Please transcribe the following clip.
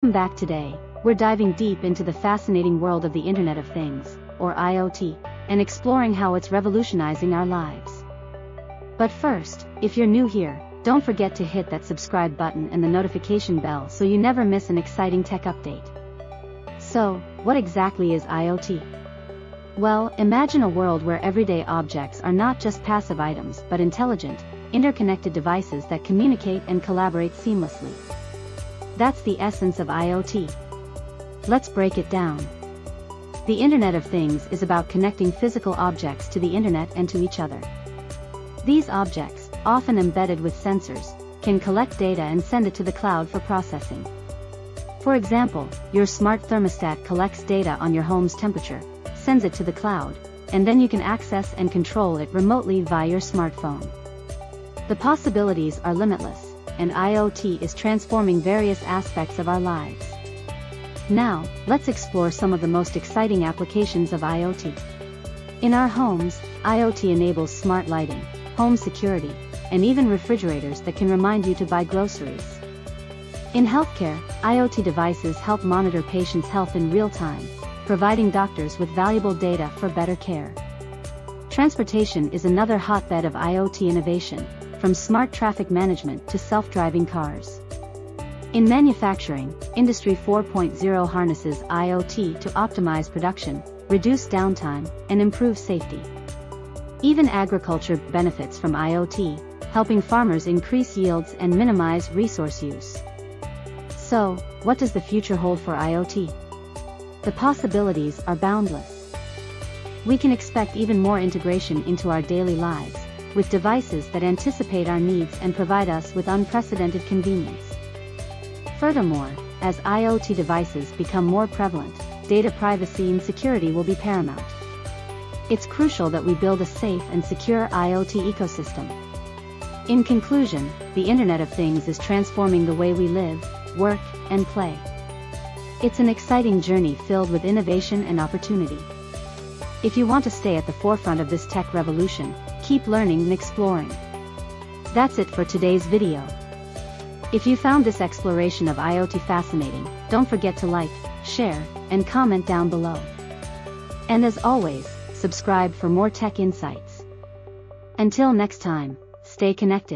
Welcome back. Today, we're diving deep into the fascinating world of the Internet of Things, or IoT, and exploring how it's revolutionizing our lives. But first, if you're new here, don't forget to hit that subscribe button and the notification bell so you never miss an exciting tech update. So, what exactly is IoT? Well, imagine a world where everyday objects are not just passive items but intelligent, interconnected devices that communicate and collaborate seamlessly. That's the essence of IoT. Let's break it down. The Internet of Things is about connecting physical objects to the Internet and to each other. These objects, often embedded with sensors, can collect data and send it to the cloud for processing. For example, your smart thermostat collects data on your home's temperature, sends it to the cloud, and then you can access and control it remotely via your smartphone. The possibilities are limitless, and IoT is transforming various aspects of our lives. Now, let's explore some of the most exciting applications of IoT. In our homes, IoT enables smart lighting, home security, and even refrigerators that can remind you to buy groceries. In healthcare, IoT devices help monitor patients' health in real time, providing doctors with valuable data for better care. Transportation is another hotbed of IoT innovation, from smart traffic management to self-driving cars. In manufacturing, Industry 4.0 harnesses IoT to optimize production, reduce downtime, and improve safety. Even agriculture benefits from IoT, helping farmers increase yields and minimize resource use. So, what does the future hold for IoT? The possibilities are boundless. We can expect even more integration into our daily lives, with devices that anticipate our needs and provide us with unprecedented convenience. Furthermore, as IoT devices become more prevalent, data privacy and security will be paramount. It's crucial that we build a safe and secure IoT ecosystem. In conclusion, the Internet of Things is transforming the way we live, work, and play. It's an exciting journey filled with innovation and opportunity. If you want to stay at the forefront of this tech revolution, keep learning and exploring. That's it for today's video. If you found this exploration of IoT fascinating, don't forget to like, share, and comment down below. And as always, subscribe for more tech insights. Until next time, stay connected.